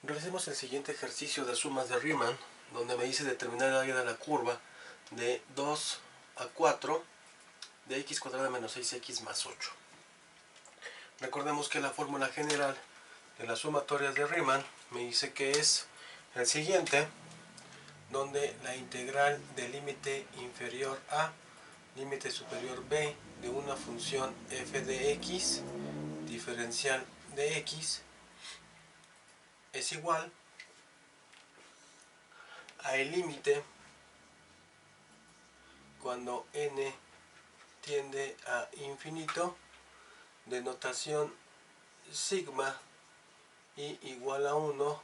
Realicemos el siguiente ejercicio de sumas de Riemann, donde me dice determinar el área de la curva de 2 a 4 de x cuadrada menos 6x más 8. Recordemos que la fórmula general de las sumatorias de Riemann me dice que es el siguiente, donde la integral del límite inferior a límite superior b de una función f de x diferencial de x es igual a el límite cuando n tiende a infinito de notación sigma y igual a 1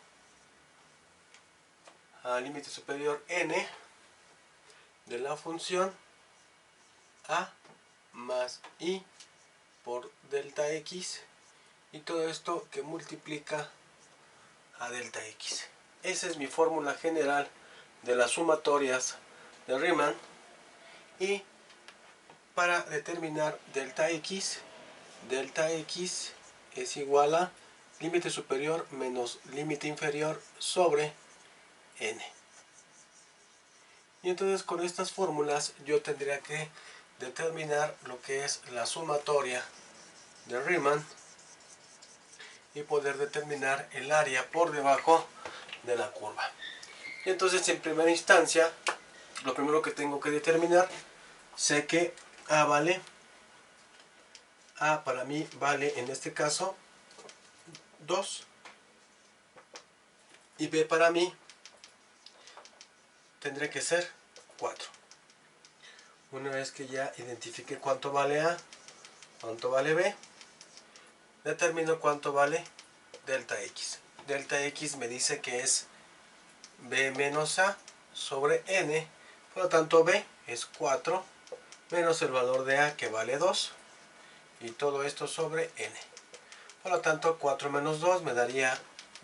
al límite superior n de la función a más i por delta x, y todo esto que multiplica a delta x. Esa es mi fórmula general de las sumatorias de Riemann, y para determinar delta x es igual a límite superior menos límite inferior sobre n. Y entonces con estas fórmulas yo tendría que determinar lo que es la sumatoria de Riemann y poder determinar el área por debajo de la curva. Y entonces en primera instancia, lo primero que tengo que determinar, sé que A vale, A para mí vale en este caso 2 y B para mí tendría que ser 4. Una vez que ya identifique cuánto vale A, cuánto vale B, determino cuánto vale delta x. Delta x me dice que es B menos A sobre N, por lo tanto B es 4 menos el valor de A, que vale 2, y todo esto sobre N. Por lo tanto 4 menos 2 me daría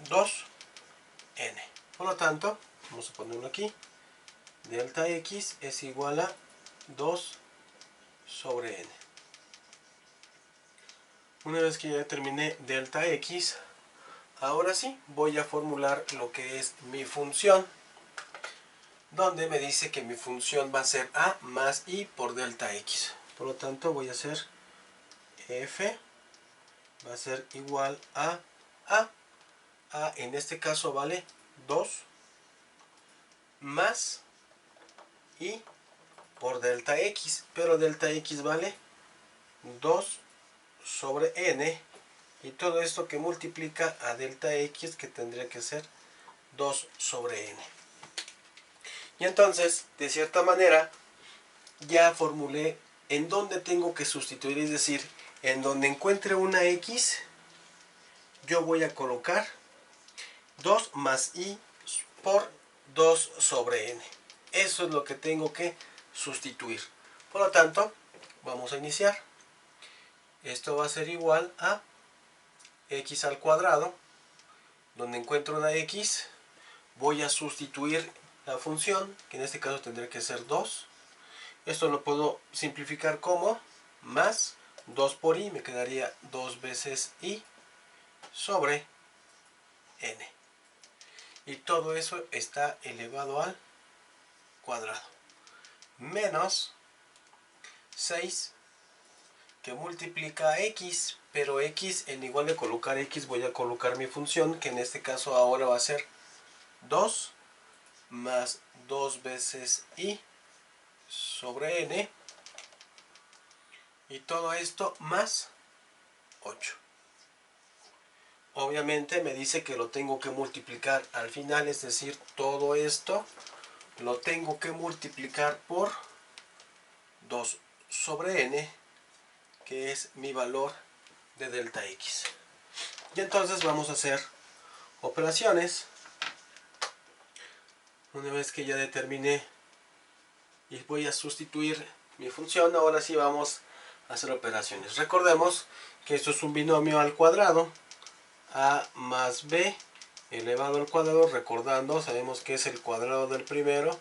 2N. Por lo tanto, vamos a ponerlo aquí, delta x es igual a 2 sobre N. Una vez que ya determiné delta x, ahora sí voy a formular lo que es mi función, donde me dice que mi función va a ser a más i por delta x. Por lo tanto voy a hacer f va a ser igual a a en este caso vale 2 más i por delta x, pero delta x vale 2 sobre n, y todo esto que multiplica a delta x, que tendría que ser 2 sobre n. Y entonces, de cierta manera, ya formulé en dónde tengo que sustituir, es decir, en donde encuentre una x, yo voy a colocar 2 más i por 2 sobre n. Eso es lo que tengo que sustituir. Por lo tanto, vamos a iniciar. Esto va a ser igual a x al cuadrado, donde encuentro una x, voy a sustituir la función, que en este caso tendría que ser 2. Esto lo puedo simplificar como más 2 por i, me quedaría 2 veces i sobre n. Y todo eso está elevado al cuadrado. Menos 6 que multiplica a x, pero x, en igual de colocar x, voy a colocar mi función, que en este caso ahora va a ser 2 más 2 veces i sobre n, y todo esto más 8. Obviamente me dice que lo tengo que multiplicar al final, es decir, todo esto lo tengo que multiplicar por 2 sobre n, que es mi valor de delta x. Y entonces vamos a hacer operaciones. Una vez que ya determiné y voy a sustituir mi función, ahora sí vamos a hacer operaciones. Recordemos que esto es un binomio al cuadrado, a más b elevado al cuadrado, recordando, sabemos que es el cuadrado del primero,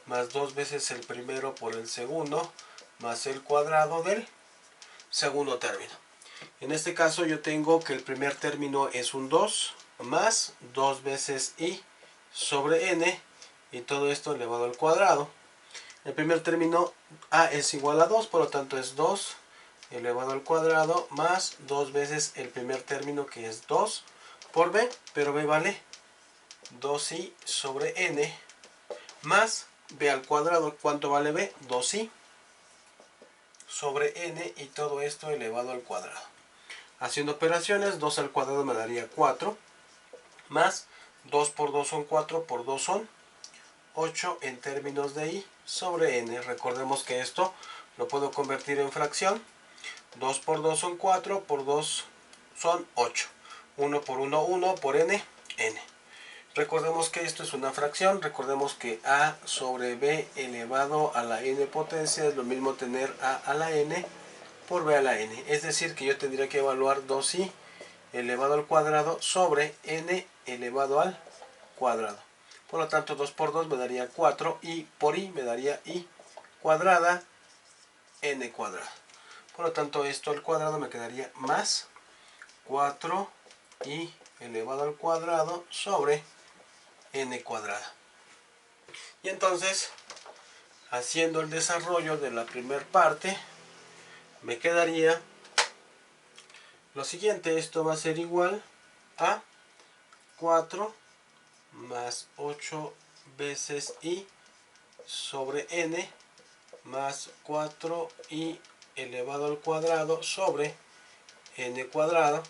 más 2 veces el primero por el segundo, más el cuadrado del segundo término. En este caso yo tengo que el primer término es un 2, más 2 veces i sobre n, y todo esto elevado al cuadrado. El primer término a es igual a 2, por lo tanto es 2 elevado al cuadrado más 2 veces el primer término, que es 2 por b, pero b vale 2i sobre n, más b al cuadrado. ¿Cuánto vale b? 2i sobre n, y todo esto elevado al cuadrado. Haciendo operaciones, 2 al cuadrado me daría 4, más 2 por 2 son 4, por 2 son 8 en términos de i sobre n. Recordemos que esto lo puedo convertir en fracción. 2 por 2 son 4, por 2 son 8. 1 por 1, 1, por n, n. Recordemos que esto es una fracción. Recordemos que a sobre b elevado a la n potencia es lo mismo tener a la n por b a la n. Es decir, que yo tendría que evaluar 2i elevado al cuadrado sobre n elevado al cuadrado. Por lo tanto, 2 por 2 me daría 4, y por i me daría i cuadrada n cuadrada. Por lo tanto, esto al cuadrado me quedaría más 4i elevado al cuadrado sobre n cuadrada. Y entonces, haciendo el desarrollo de la primera parte, me quedaría lo siguiente. Esto va a ser igual a 4 más 8 veces i sobre n más 4i elevado al cuadrado sobre n cuadrado.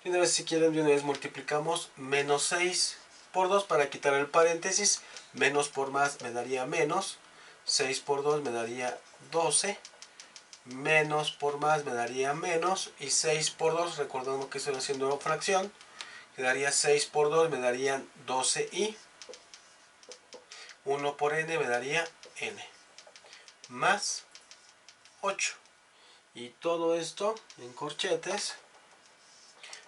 Y una vez, si quieren, de una vez multiplicamos menos 6 por 2 para quitar el paréntesis. Menos por más me daría menos. 6 por 2 me daría 12. Menos por más me daría menos. Y 6 por 2, recordando que estoy haciendo una fracción, quedaría 6 por 2, me darían 12i. 1 por n me daría n. Más 8. Y todo esto en corchetes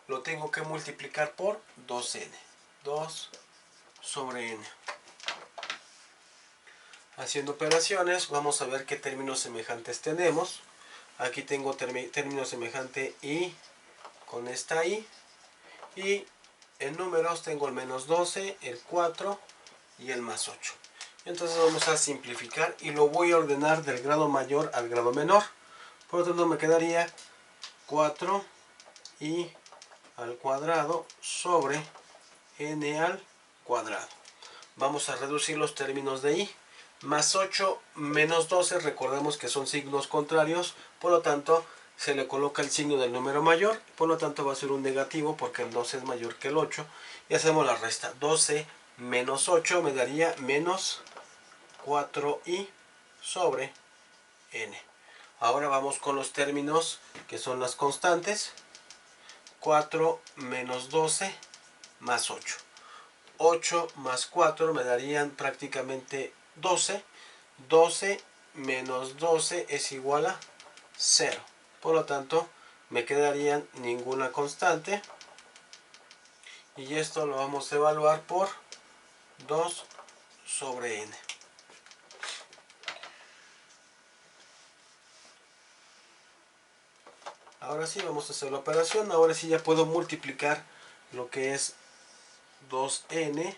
lo tengo que multiplicar por 2n. 2 sobre n. Haciendo operaciones, vamos a ver qué términos semejantes tenemos. Aquí tengo término semejante i con esta i. Y en números tengo el menos 12, el 4 y el más 8. Entonces vamos a simplificar y lo voy a ordenar del grado mayor al grado menor. Por lo tanto me quedaría 4i al cuadrado sobre n al cuadrado. Vamos a reducir los términos de i. Más 8 menos 12, recordemos que son signos contrarios, por lo tanto se le coloca el signo del número mayor, por lo tanto va a ser un negativo porque el 12 es mayor que el 8. Y hacemos la resta. 12 menos 8 me daría menos 4i sobre n. Ahora vamos con los términos que son las constantes. 4 menos 12 más 8. 8 más 4 me darían prácticamente 12. 12 menos 12 es igual a 0. Por lo tanto, me quedarían ninguna constante. Y esto lo vamos a evaluar por 2 sobre n. Ahora sí, vamos a hacer la operación. Ahora sí ya puedo multiplicar lo que es 2n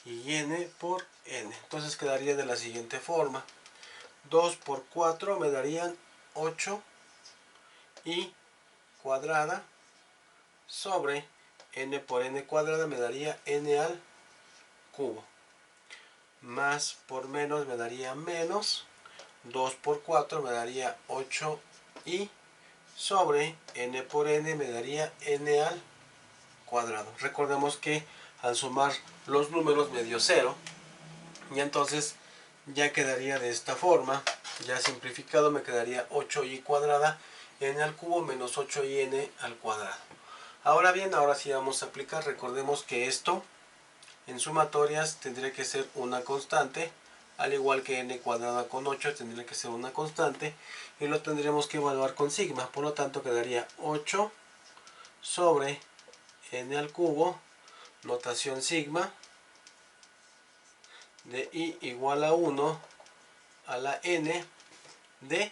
y n por n. Entonces quedaría de la siguiente forma. 2 por 4 me darían 8 y cuadrada sobre n por n cuadrada me daría n al cubo. Más por menos me daría menos. 2 por 4 me daría 8i sobre n por n me daría n al cuadrado. Recordemos que al sumar los números me dio 0. Y entonces ya quedaría de esta forma. Ya simplificado me quedaría 8i cuadrada n al cubo menos 8in al cuadrado. Ahora bien, ahora sí vamos a aplicar. Recordemos que esto en sumatorias tendría que ser una constante. Al igual que n cuadrada con 8 tendría que ser una constante. Y lo tendríamos que evaluar con sigma. Por lo tanto quedaría 8 sobre n al cubo, notación sigma, de i igual a 1 a la n de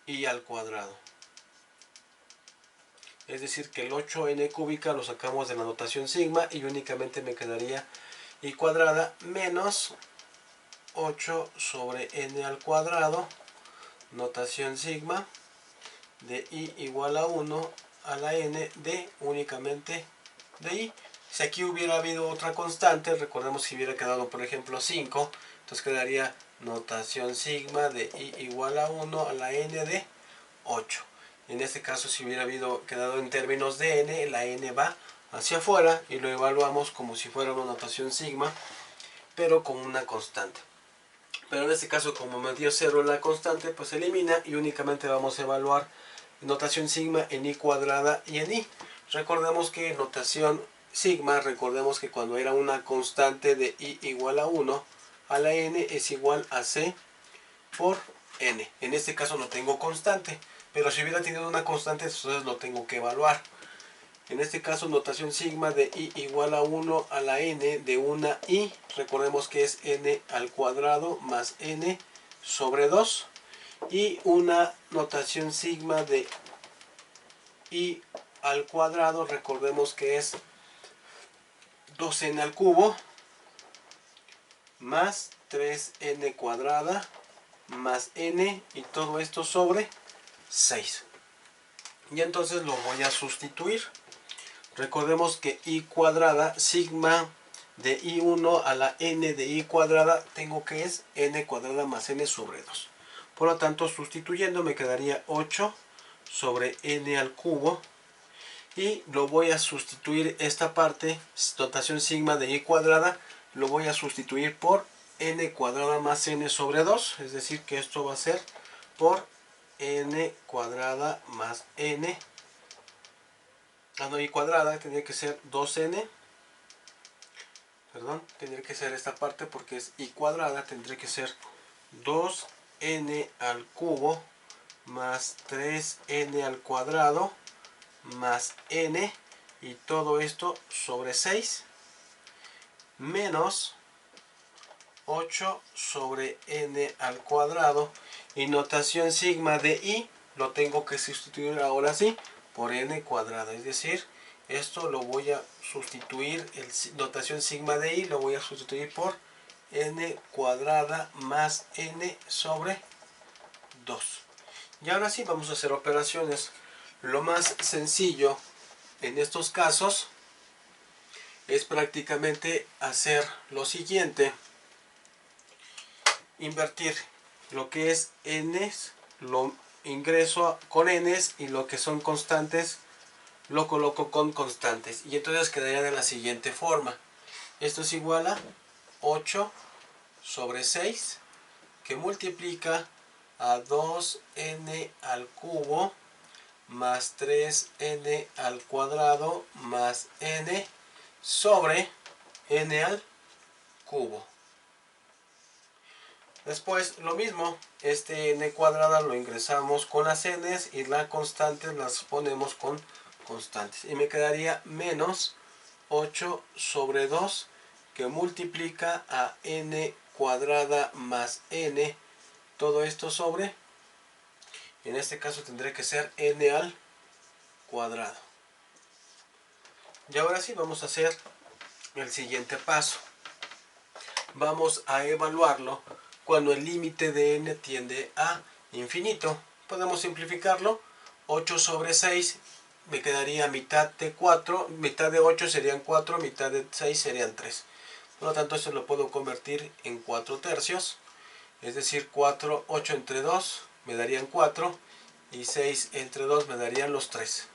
i al cuadrado. Es decir, que el 8n cúbica lo sacamos de la notación sigma y únicamente me quedaría y cuadrada menos 8 sobre n al cuadrado, notación sigma, de i igual a 1 a la n de únicamente de i. Si aquí hubiera habido otra constante, recordemos que hubiera quedado por ejemplo 5, entonces quedaría notación sigma de i igual a 1 a la n de 8. En este caso, si hubiera quedado en términos de n, la n va hacia afuera y lo evaluamos como si fuera una notación sigma, pero con una constante. Pero en este caso, como me dio 0 la constante, pues se elimina y únicamente vamos a evaluar notación sigma en i cuadrada y en i. Recordemos que notación sigma, recordemos que cuando era una constante de i igual a 1, a la n es igual a c por n. En este caso no tengo constante, pero si hubiera tenido una constante, entonces lo tengo que evaluar. En este caso, notación sigma de i igual a 1 a la n de una i. Recordemos que es n al cuadrado más n sobre 2. Y una notación sigma de i al cuadrado, recordemos que es 2n al cubo más 3n cuadrada más n y todo esto sobre 6. Y entonces lo voy a sustituir. Recordemos que i cuadrada, sigma de i1 a la n de i cuadrada, tengo que es n cuadrada más n sobre 2. Por lo tanto, sustituyendo me quedaría 8 sobre n al cubo. Y lo voy a sustituir esta parte, notación sigma de i cuadrada, lo voy a sustituir por n cuadrada más n sobre 2. Es decir, que esto va a ser por n cuadrada más n. No, i cuadrada tendría que ser 2n. Perdón, tendría que ser esta parte porque es i cuadrada, tendría que ser 2n al cubo más 3n al cuadrado más n y todo esto sobre 6 menos 8 sobre n al cuadrado y notación sigma de i lo tengo que sustituir ahora sí por n cuadrada, es decir, esto lo voy a sustituir, notación sigma de i lo voy a sustituir por n cuadrada más n sobre 2. Y ahora sí vamos a hacer operaciones. Lo más sencillo en estos casos es prácticamente hacer lo siguiente: invertir lo que es n, lo ingreso con n y lo que son constantes lo coloco con constantes, y entonces quedaría de la siguiente forma. Esto es igual a 8 sobre 6 que multiplica a 2n al cubo más 3n al cuadrado más n sobre n al cubo. Después lo mismo, este n cuadrada lo ingresamos con las n's y las constantes las ponemos con constantes. Y me quedaría menos 8 sobre 2 que multiplica a n cuadrada más n. Todo esto sobre, en este caso tendría que ser n al cuadrado. Y ahora sí vamos a hacer el siguiente paso. Vamos a evaluarlo cuando el límite de n tiende a infinito. Podemos simplificarlo. 8 sobre 6 me quedaría mitad de 4, mitad de 8 serían 4, mitad de 6 serían 3. Por lo tanto, esto lo puedo convertir en 4 tercios. Es decir, 4, 8 entre 2 me darían 4 y 6 entre 2 me darían los 3.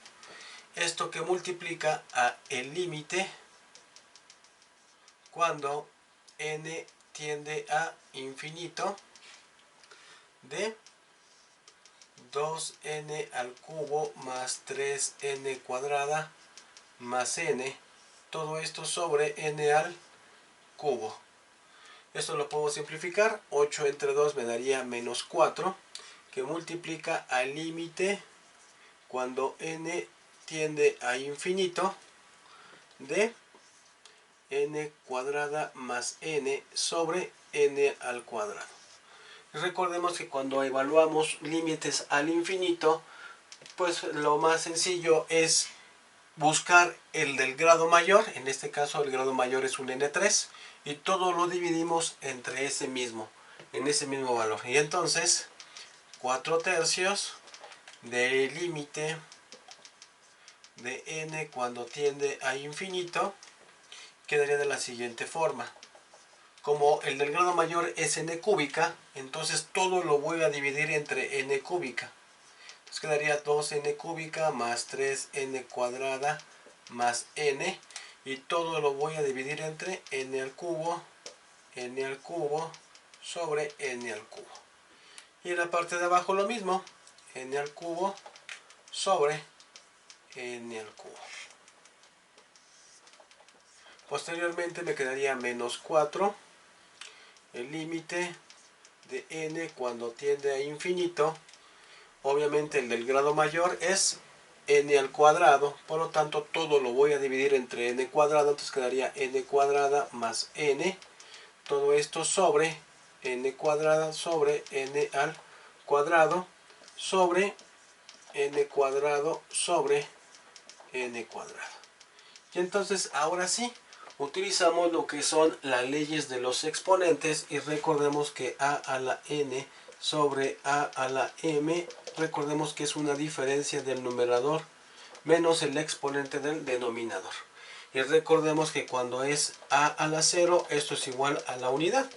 Esto que multiplica a el límite cuando n tiende a infinito de 2n al cubo más 3n cuadrada más n, todo esto sobre n al cubo. Esto lo puedo simplificar. 8 entre 2 me daría menos 4, que multiplica al límite cuando n tiende a infinito de n cuadrada más n sobre n al cuadrado. Recordemos que cuando evaluamos límites al infinito, pues lo más sencillo es buscar el del grado mayor. En este caso el grado mayor es un n3 y todo lo dividimos entre ese mismo valor. Y entonces 4/3 del límite de n cuando tiende a infinito quedaría de la siguiente forma. Como el del grado mayor es n cúbica, entonces todo lo voy a dividir entre n cúbica. Entonces quedaría 2n cúbica más 3n cuadrada más n. Y todo lo voy a dividir entre n al cubo sobre n al cubo. Y en la parte de abajo lo mismo, n al cubo sobre n al cubo. Posteriormente me quedaría menos 4, el límite de n cuando tiende a infinito. Obviamente el del grado mayor es n al cuadrado, por lo tanto todo lo voy a dividir entre n cuadrado, entonces quedaría n cuadrada más n, todo esto sobre n cuadrada sobre n al cuadrado sobre n cuadrado sobre n cuadrado. Y entonces ahora sí, utilizamos lo que son las leyes de los exponentes y recordemos que a a la n sobre a a la m, recordemos que es una diferencia del numerador menos el exponente del denominador. Y recordemos que cuando es a a la 0, esto es igual a la unidad.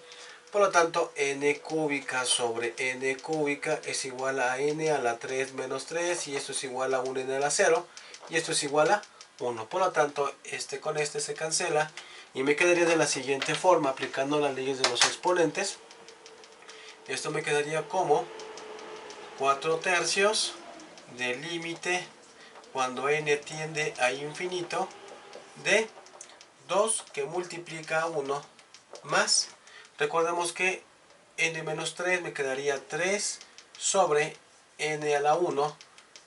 Por lo tanto, n cúbica sobre n cúbica es igual a n a la 3 menos 3, y esto es igual a 1n a la 0, y esto es igual a 1. Por lo tanto, este con este se cancela, y me quedaría de la siguiente forma, aplicando las leyes de los exponentes. Esto me quedaría como 4/3 del límite cuando n tiende a infinito de 2 que multiplica a 1 más, recordemos que n menos 3 me quedaría 3 sobre n a la 1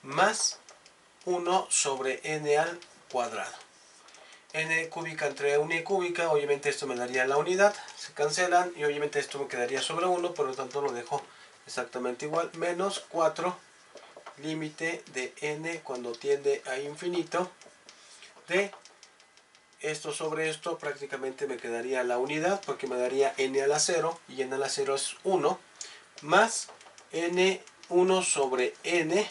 más 1 sobre n al cuadrado. N cúbica entre 1 y cúbica, obviamente esto me daría la unidad, se cancelan y obviamente esto me quedaría sobre 1, por lo tanto lo dejo exactamente igual, menos 4 límite de n cuando tiende a infinito de esto sobre esto, prácticamente me quedaría la unidad porque me daría n a la 0 y n a la 0 es 1 más n1 sobre n,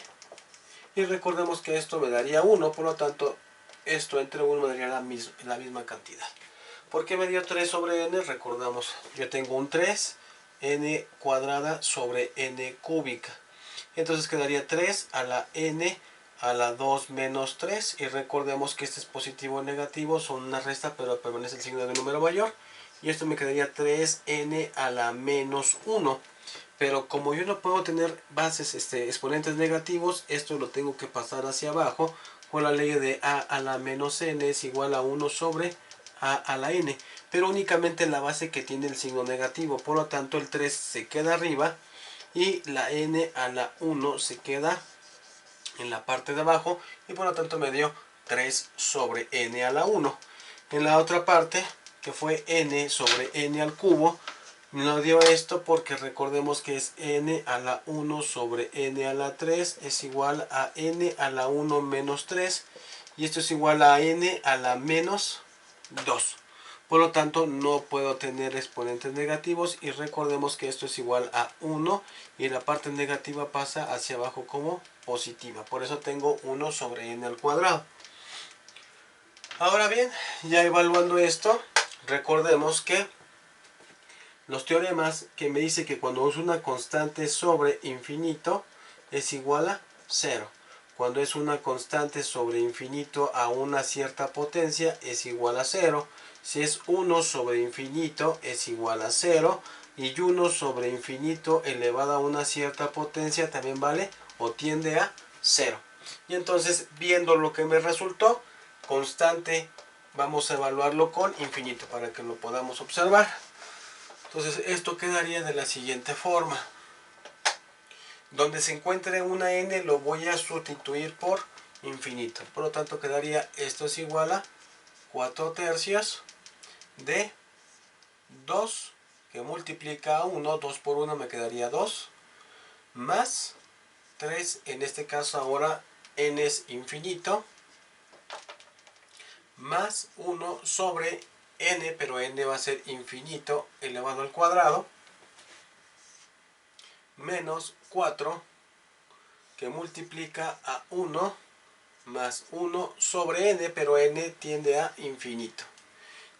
y recordemos que esto me daría 1, por lo tanto esto entre 1 me daría la misma cantidad. ¿Por qué me dio 3 sobre n? Recordamos, yo tengo un 3, n cuadrada sobre n cúbica. Entonces quedaría 3 a la n a la 2 menos 3. Y recordemos que este es positivo o negativo, son una resta, pero permanece el signo de número mayor. Y esto me quedaría 3n a la menos 1. Pero como yo no puedo tener bases, exponentes negativos, esto lo tengo que pasar hacia abajo con la ley de a a la menos n es igual a 1 sobre a a la n. Pero únicamente la base que tiene el signo negativo. Por lo tanto el 3 se queda arriba y la n a la 1 se queda en la parte de abajo, y por lo tanto me dio 3 sobre n a la 1. En la otra parte, que fue n sobre n al cubo, nos dio esto porque recordemos que es n a la 1 sobre n a la 3 es igual a n a la 1 menos 3, y esto es igual a n a la menos 2. Por lo tanto, no puedo tener exponentes negativos, y recordemos que esto es igual a 1 y la parte negativa pasa hacia abajo como positiva. Por eso tengo 1 sobre n al cuadrado. Ahora bien, ya evaluando esto, recordemos que los teoremas que me dice que cuando es una constante sobre infinito es igual a 0. Cuando es una constante sobre infinito a una cierta potencia es igual a 0. Si es 1 sobre infinito es igual a 0. Y 1 sobre infinito elevado a una cierta potencia también vale o tiende a 0. Y entonces, viendo lo que me resultó, constante, vamos a evaluarlo con infinito para que lo podamos observar. Entonces esto quedaría de la siguiente forma. Donde se encuentre una n lo voy a sustituir por infinito. Por lo tanto quedaría, esto es igual a 4/3 de 2 que multiplica a 1, 2 por 1 me quedaría 2, más 3, en este caso ahora n es infinito, más 1 sobre n, pero n va a ser infinito elevado al cuadrado, menos 4 que multiplica a 1 más 1 sobre n, pero n tiende a infinito.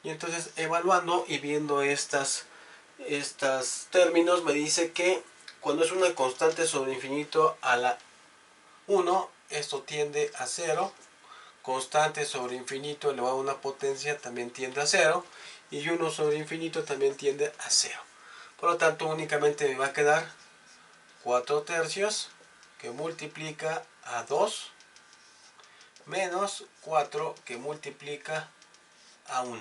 Y entonces evaluando y viendo estos términos me dice que cuando es una constante sobre infinito a la 1, esto tiende a 0. Constante sobre infinito elevado a una potencia también tiende a 0. Y 1 sobre infinito también tiende a 0. Por lo tanto, únicamente me va a quedar 4 tercios que multiplica a 2 menos 4 que multiplica a 1.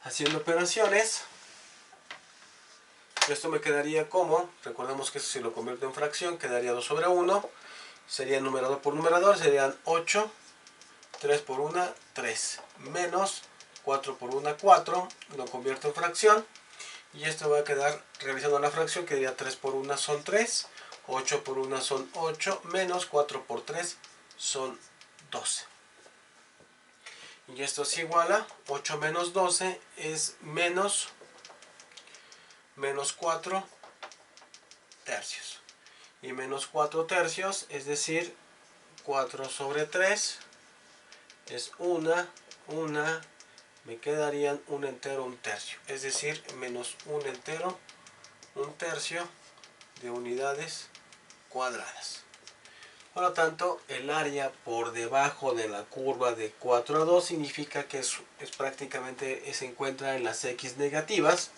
Haciendo operaciones, esto me quedaría como, recordemos que esto si lo convierto en fracción, quedaría 2 sobre 1. Sería numerador por numerador, serían 8. 3 por 1, 3. Menos 4 por 1, 4. Lo convierto en fracción. Y esto va a quedar, realizando la fracción, quedaría 3 por 1 son 3. 8 por 1 son 8. Menos 4 por 3 son 12. Y esto es igual a 8 menos 12 es menos 4 tercios. Y menos 4 tercios, es decir, 4 sobre 3 es 1, me quedarían un entero, un tercio. Es decir, menos un entero, un tercio de unidades cuadradas. Por lo tanto, el área por debajo de la curva de 4 a 2 significa que es prácticamente se encuentra en las x negativas.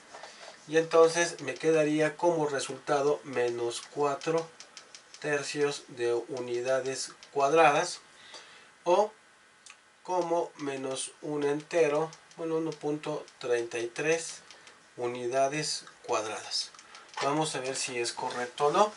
Y entonces me quedaría como resultado menos 4 tercios de unidades cuadradas, o como menos un entero, bueno, 1.33 unidades cuadradas. Vamos a ver si es correcto o no.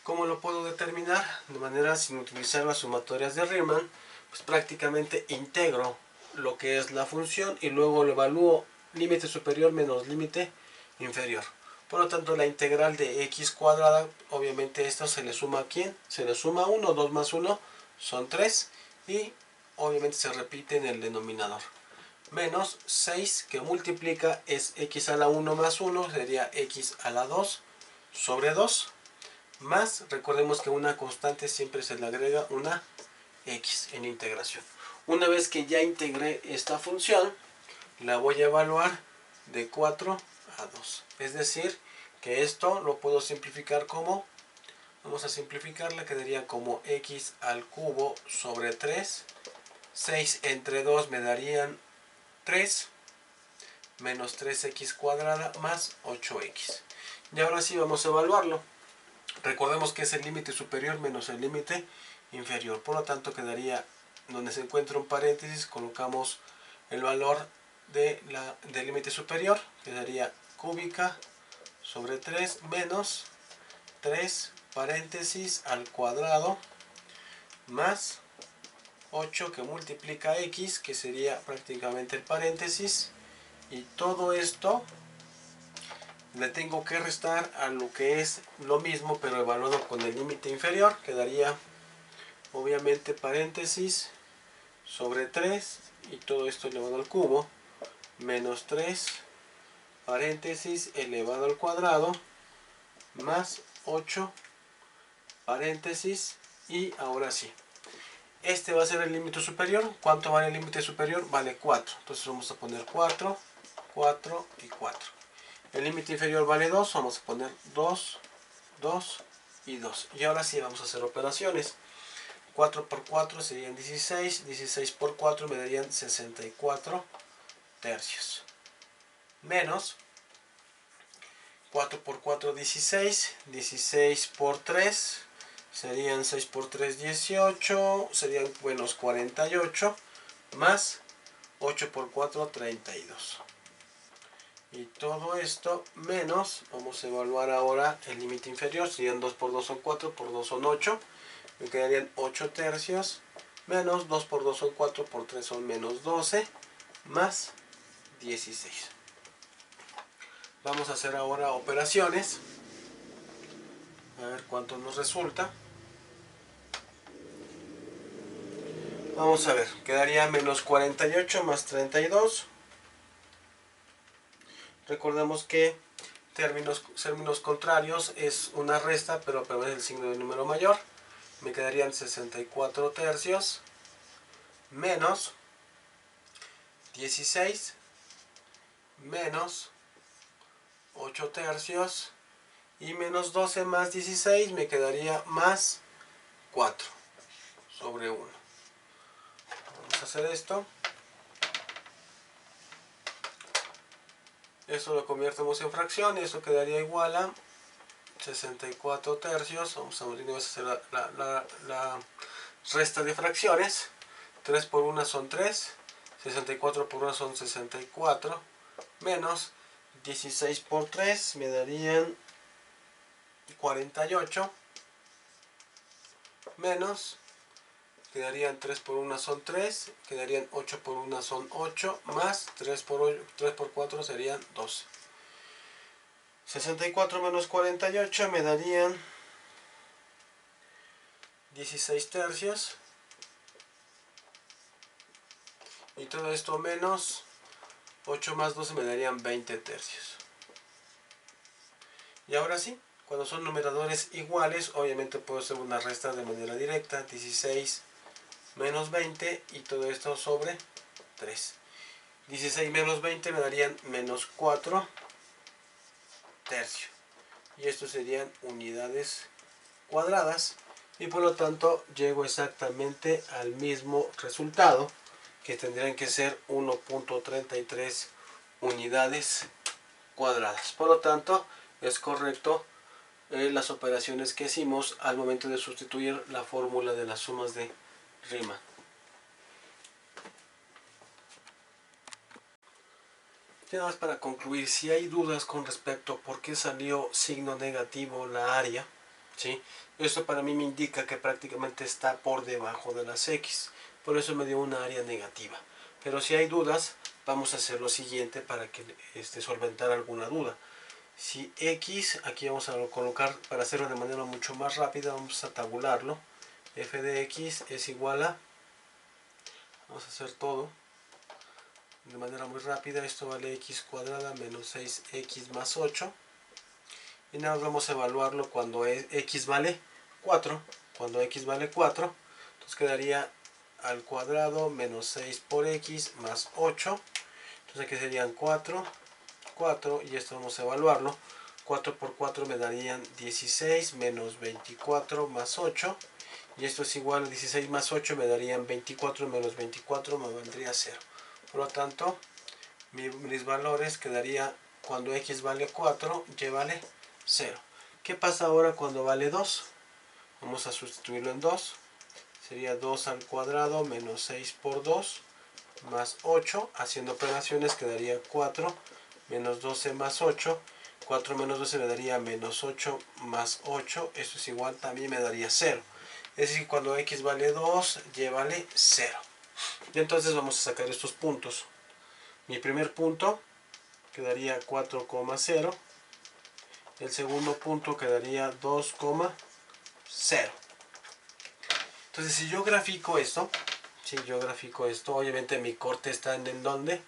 ¿Cómo lo puedo determinar? De manera sin utilizar las sumatorias de Riemann, pues prácticamente integro lo que es la función y luego lo evalúo límite superior menos límite inferior. Por lo tanto, la integral de x cuadrada, obviamente esto se le suma a ¿quién? Se le suma 1, 2 más 1 son 3 y obviamente se repite en el denominador. Menos 6 que multiplica es x a la 1 más 1, sería x a la 2 sobre 2. Más, recordemos que una constante siempre se le agrega una x en integración. Una vez que ya integré esta función, la voy a evaluar de 4 a 2. Es decir, que esto lo puedo simplificar como, vamos a simplificarla, quedaría como x al cubo sobre 3. 6 entre 2 me darían 3, menos 3x cuadrada más 8x. Y ahora sí vamos a evaluarlo. Recordemos que es el límite superior menos el límite inferior. Por lo tanto, quedaría donde se encuentra un paréntesis, colocamos el valor del límite superior, quedaría cúbica sobre 3 menos 3 paréntesis al cuadrado más 8 que multiplica x, que sería prácticamente el paréntesis, y todo esto le tengo que restar a lo que es lo mismo pero evaluado con el límite inferior. Quedaría obviamente paréntesis sobre 3 y todo esto elevado al cubo menos 3 paréntesis elevado al cuadrado más 8 paréntesis. Y ahora sí, este va a ser el límite superior. ¿Cuánto vale el límite superior? Vale 4. Entonces vamos a poner 4, 4 y 4. El límite inferior vale 2, vamos a poner 2, 2 y 2. Y ahora sí vamos a hacer operaciones. 4 por 4 serían 16, 16 por 4 me darían 64 tercios. Menos 4 por 4, 16, 16 por 3, serían 6 por 3, 18, serían buenos 48, más 8 por 4, 32. Y todo esto menos, vamos a evaluar ahora el límite inferior, serían 2 por 2 son 4, por 2 son 8, me quedarían 8 tercios, menos 2 por 2 son 4, por 3 son menos 12, más 16. Vamos a hacer ahora operaciones. A ver cuánto nos resulta. Vamos a ver, quedaría menos 48 más 32. Recordemos que términos contrarios es una resta, pero permanece el signo de número mayor. Me quedarían 64 tercios menos 16 menos 8 tercios y menos 12 más 16 me quedaría más 4 sobre 1. Vamos a hacer esto. Esto lo convertimos en fracción y eso quedaría igual a 64 tercios. Vamos a hacer la resta de fracciones. 3 por 1 son 3. 64 por 1 son 64. Menos 16 por 3 me darían 48. Menos, quedarían 3 por 1 son 3. Quedarían 8 por 1 son 8. Más 3 por 4 serían 12. 64 menos 48 me darían 16 tercios. Y todo esto menos 8 más 12 me darían 20 tercios. Y ahora sí, cuando son numeradores iguales, obviamente puedo hacer una resta de manera directa. 16 menos 20 y todo esto sobre 3. 16 menos 20 me darían menos 4 tercios. Y esto serían unidades cuadradas. Y por lo tanto llego exactamente al mismo resultado, que tendrían que ser 1.33 unidades cuadradas. Por lo tanto, es correcto las operaciones que hicimos al momento de sustituir la fórmula de las sumas de Riemann. Y nada más para concluir, si hay dudas con respecto a por qué salió signo negativo la área, ¿sí? Esto para mí me indica que prácticamente está por debajo de las X. Por eso me dio una área negativa. Pero si hay dudas, vamos a hacer lo siguiente para que solventar alguna duda. Si X, aquí vamos a colocar, para hacerlo de manera mucho más rápida, vamos a tabularlo. F de X es igual a, vamos a hacer todo de manera muy rápida. Esto vale X cuadrada menos 6X más 8. Y nada más vamos a evaluarlo cuando X vale 4. Cuando X vale 4, entonces quedaría al cuadrado menos 6 por X más 8. Entonces aquí serían 4, 4 y esto vamos a evaluarlo. 4 por 4 me darían 16 menos 24 más 8. Y esto es igual a 16 más 8 me darían 24 menos 24 me vendría 0. Por lo tanto, mis valores quedaría cuando X vale 4, Y vale 0. ¿Qué pasa ahora cuando vale 2? Vamos a sustituirlo en 2. Sería 2 al cuadrado menos 6 por 2 más 8. Haciendo operaciones quedaría 4 menos 12 más 8. 4 menos 12 me daría menos 8 más 8. Esto es igual, también me daría 0. Es decir, cuando X vale 2, Y vale 0. Y entonces vamos a sacar estos puntos. Mi primer punto quedaría 4,0. El segundo punto quedaría 2,0. Entonces si yo grafico esto, obviamente mi corte está en el ¿dónde?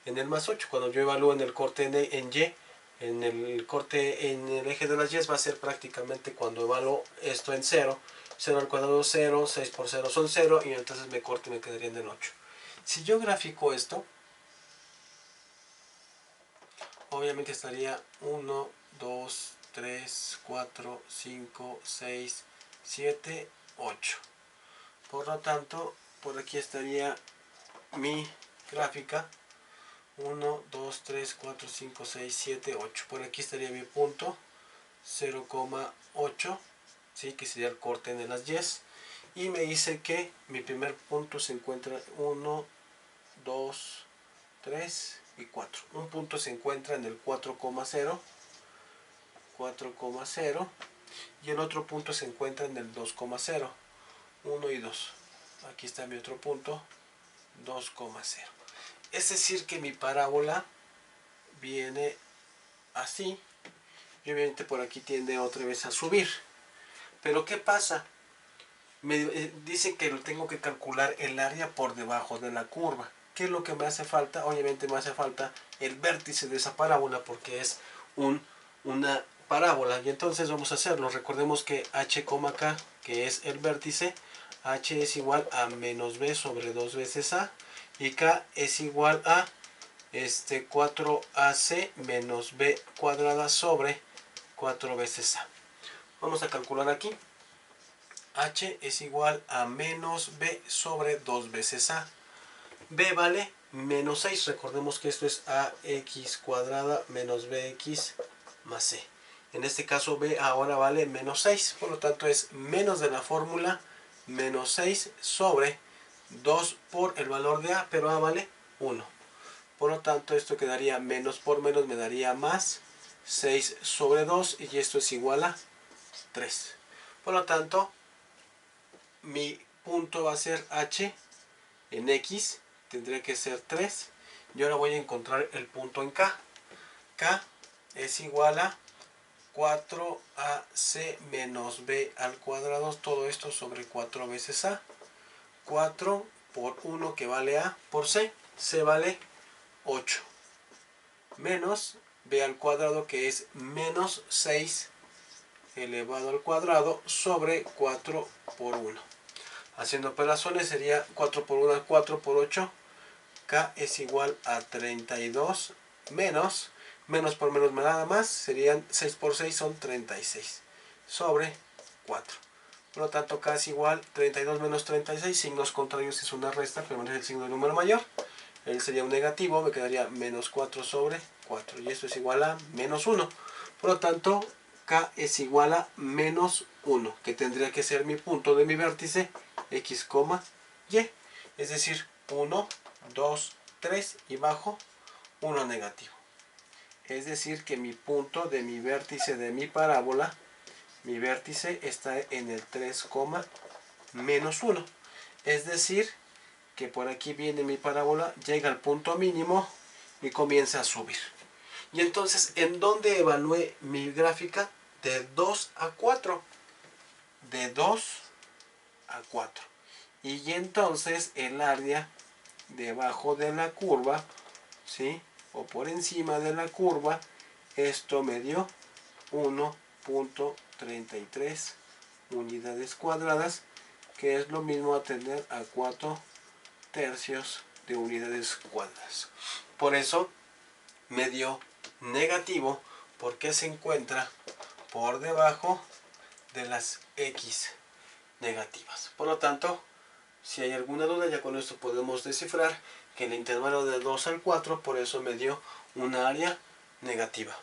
En el más 8. Cuando yo evalúo en el corte en Y, en el corte en el eje de las Y va a ser prácticamente cuando evalúo esto en 0. 0 al cuadrado 0, 6 por 0 son 0 y entonces mi corte me quedaría en el 8. Si yo grafico esto, obviamente estaría 1, 2, 3, 4, 5, 6, 7, 8. Por lo tanto, por aquí estaría mi gráfica 1, 2, 3, 4, 5, 6, 7, 8. Por aquí estaría mi punto 0,8, ¿sí? Que sería el corte de las Y. Y me dice que mi primer punto se encuentra 1, 2, 3 y 4. Un punto se encuentra en el 4,0. 4,0 y el otro punto se encuentra en el 2,0. 1 y 2. Aquí está mi otro punto, 2,0. Es decir que mi parábola viene así y obviamente por aquí tiende otra vez a subir. Pero ¿qué pasa? Dice que tengo que calcular el área por debajo de la curva. ¿Qué es lo que me hace falta? Obviamente me hace falta el vértice de esa parábola porque es una parábola. Y entonces vamos a hacerlo. Recordemos que h, k, que es el vértice, h es igual a menos b sobre 2 veces a. Y k es igual a 4ac menos b cuadrada sobre 4 veces a. Vamos a calcular aquí. H es igual a menos b sobre 2 veces a. B vale menos 6. Recordemos que esto es ax cuadrada menos bx más c. En este caso b ahora vale menos 6. Por lo tanto es menos de la fórmula menos 6 sobre 2 por el valor de a. Pero a vale 1. Por lo tanto esto quedaría menos por menos me daría más 6 sobre 2. Y esto es igual a 3. Por lo tanto mi punto va a ser h en x, tendría que ser 3. Y ahora voy a encontrar el punto en k. K es igual a 4ac menos b al cuadrado, todo esto sobre 4 veces a. 4 por 1 que vale a por c, c vale 8. Menos b al cuadrado que es menos 6 elevado al cuadrado sobre 4 por 1. Haciendo operaciones sería 4 por 1, 4 por 8. K es igual a 32 menos por menos nada más. Serían 6 por 6 son 36 sobre 4. Por lo tanto K es igual 32 menos 36. Signos contrarios es una resta, permanece el signo del número mayor. Él sería un negativo, me quedaría menos 4 sobre 4. Y esto es igual a menos 1. Por lo tanto K es igual a menos 1, que tendría que ser mi punto de mi vértice x, y. Es decir, 1, 2, 3 y bajo 1 negativo. Es decir, que mi punto de mi vértice de mi parábola, mi vértice está en el 3, menos 1. Es decir, que por aquí viene mi parábola, llega al punto mínimo y comienza a subir. Y entonces, ¿en dónde evalué mi gráfica? De 2 a 4. De 2 a 4. Y entonces el área debajo de la curva, ¿sí? O por encima de la curva, esto me dio 1.33 unidades cuadradas, que es lo mismo a tener a 4 tercios de unidades cuadradas. Por eso me dio negativo, porque se encuentra por debajo de las x negativas. Por lo tanto, si hay alguna duda, ya con esto podemos descifrar que el intervalo de 2 al 4, por eso me dio una área negativa.